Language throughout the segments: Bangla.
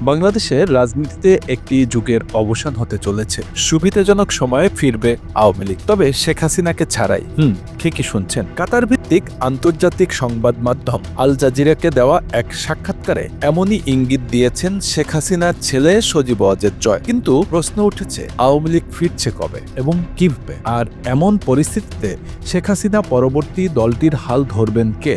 বাংলাদেশের রাজনীতিতে একটি যুগের অবসান হতে চলেছে। সুবিধাজনক সময়ে ফিরবে আওয়ামী লীগ, তবে শেখ হাসিনাকে ছাড়াই। ঠিকই শুনছেন। কাতার ভিত্তিক আন্তর্জাতিক সংবাদ মাধ্যম আল জাজিরাকে দেওয়া এক সাক্ষাৎকারে এমনই ইঙ্গিত দিয়েছেন শেখ হাসিনার ছেলে সজীব ওয়াজেদ জয়। কিন্তু প্রশ্ন উঠেছে, আওয়ামী লীগ ফিরছে কবে এবং কিভাবে? আর এমন পরিস্থিতিতে শেখ হাসিনা পরবর্তী দলটির হাল ধরবেন কে?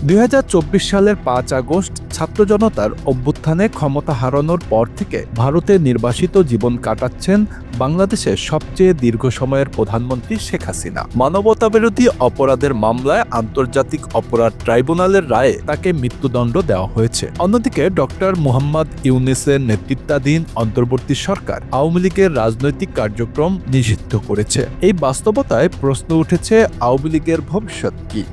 ২০২৪ সালের ৫ আগস্ট ছাত্র জনতার অভ্যুত্থানে ক্ষমতা হারানোর পর থেকে ভারতে নির্বাসিত জীবন কাটাচ্ছেন বাংলাদেশের সবচেয়ে দীর্ঘ সময়ের প্রধানমন্ত্রী শেখ হাসিনা। মানবতাবিরোধী অপরাধের মামলায় আন্তর্জাতিক অপরাধ ট্রাইব্যুনালের রায়ে তাকে মৃত্যুদণ্ড দেওয়া হয়েছে। অন্যদিকে ডক্টর মোহাম্মদ ইউনূসের নেতৃত্বাধীন অন্তর্বর্তী সরকার আওয়ামী লীগের রাজনৈতিক কার্যক্রম নিষিদ্ধ করেছে। এই বাস্তবতায় প্রশ্ন উঠেছে, আওয়ামী লীগের ভবিষ্যৎ কি?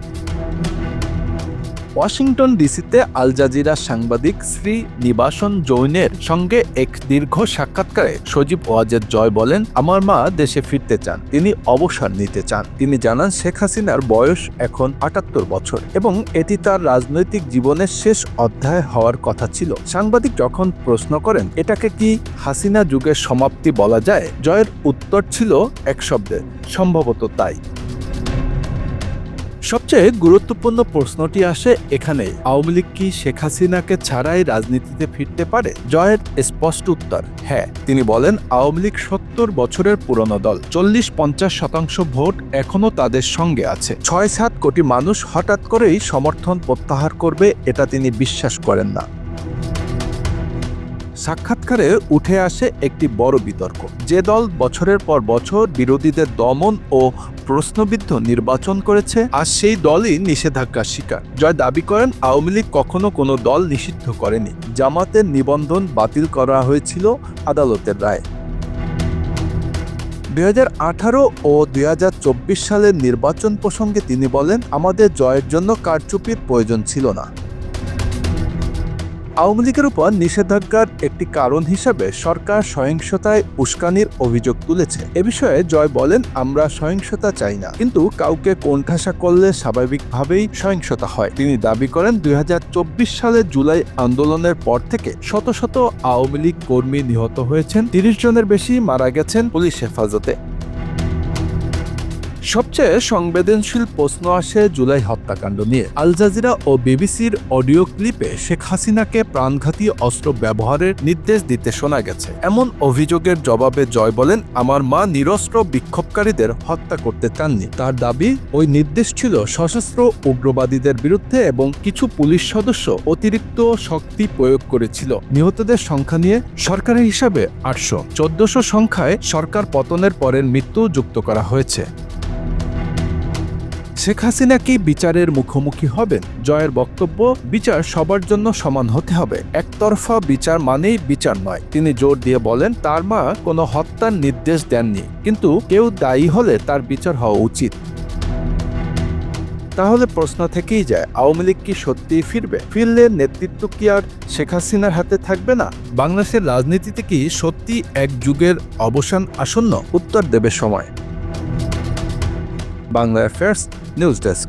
ওয়াশিংটন ডিসিতে আল জাজিরার সাংবাদিক শ্রীনিবাসন জৈনের সঙ্গে এক দীর্ঘ সাক্ষাৎকারে সজীব ওয়াজেদ জয় বলেন, আমার মা দেশে ফিরতে চান, তিনি অবসর নিতে চান। তিনি জানান, শেখ হাসিনার বয়স এখন ৭৮ বছর এবং এটি তার রাজনৈতিক জীবনের শেষ অধ্যায় হওয়ার কথা ছিল। সাংবাদিক যখন প্রশ্ন করেন, এটাকে কি হাসিনা যুগের সমাপ্তি বলা যায়? জয়ের উত্তর ছিল এক শব্দে, সম্ভবত তাই। সবচেয়ে গুরুত্বপূর্ণ প্রশ্নটি আসে এখানে, আওয়ামী লীগ কি শেখ হাসিনাকে ছাড়াই রাজনীতিতে ফিরতে পারে? জয়ের স্পষ্ট উত্তর হ্যাঁ। তিনি বলেন, আওয়ামী লীগ ৭০ বছরের পুরনো দল, ৪০-৫০% ভোট এখনো তাদের সঙ্গে আছে। ৬-৭ কোটি মানুষ হঠাৎ করেই সমর্থন প্রত্যাহার করবে, এটা তিনি বিশ্বাস করেন না। সাক্ষাৎকারে উঠে আসে একটি বড় বিতর্ক। যে দল বছরের পর বছর বিরোধীদের দমন ও প্রশ্নবিদ্ধ নির্বাচন করেছে, আর সেই দলই নিষেধাজ্ঞার শিকার। জয় দাবি করেন, আওয়ামী লীগ কখনো কোনো দল নিষিদ্ধ করেনি। জামাতের নিবন্ধন বাতিল করা হয়েছিল আদালতের রায়ে। ২০১৮ ও ২০২৪ সালের নির্বাচন প্রসঙ্গে তিনি বলেন, আমাদের জয়ের জন্য কারচুপির প্রয়োজন ছিল না। আওয়ামী লীগের উপর নিষেধাজ্ঞার একটি কারণ হিসাবে সরকার সহিংসতায় উস্কানির অভিযোগ তুলেছে। এ বিষয়ে জয় বলেন, আমরা সহিংসতা চাই না, কিন্তু কাউকে কোণঠাসা করলে স্বাভাবিকভাবেই সহিংসতা হয়। তিনি দাবি করেন, ২০২৪ সালের জুলাই আন্দোলনের পর থেকে শত শত আওয়ামী লীগ কর্মী নিহত হয়েছেন, ৩০ জনের বেশি মারা গেছেন পুলিশ হেফাজতে। সবচেয়ে সংবেদনশীল প্রশ্ন আসে জুলাই হত্যাকাণ্ড নিয়ে। আল জাজিরা ও বিবিসির অডিও ক্লিপে শেখ হাসিনাকে প্রাণঘাতী অস্ত্র ব্যবহারের নির্দেশ দিতে শোনা গেছে। এমন অভিযোগের জবাবে জয় বলেন, আমার মা নিরস্ত্র বিক্ষোভকারীদের হত্যা করতে চাননি। তার দাবি, ওই নির্দেশ ছিল সশস্ত্র উগ্রবাদীদের বিরুদ্ধে এবং কিছু পুলিশ সদস্য অতিরিক্ত শক্তি প্রয়োগ করেছিল। নিহতদের সংখ্যা নিয়ে সরকারের হিসাবে ৮০০, ১৪০০ সংখ্যায় সরকার পতনের পরের মৃত্যু যুক্ত করা হয়েছে। শেখ হাসিনা কি বিচারের মুখোমুখি হবেন? জয়ের বক্তব্য, বিচার সবার জন্য সমান হতে হবে। একতরফা বিচার মানেই বিচার নয়। তিনি জোর দিয়ে বলেন, তার মা কোনো হত্যার নির্দেশ দেননি, কিন্তু কেউ দায়ী হলে তার বিচার হওয়া উচিত। তাহলে প্রশ্ন থেকেই যায়, আওয়ামী লীগ কি সত্যিই ফিরবে? ফিরলে নেতৃত্ব কি আর শেখ হাসিনার হাতে থাকবে না? বাংলাদেশের রাজনীতিতে কি সত্যি এক যুগের অবসান আসন্ন? উত্তর দেবে সময়। Bangla affairs news desk.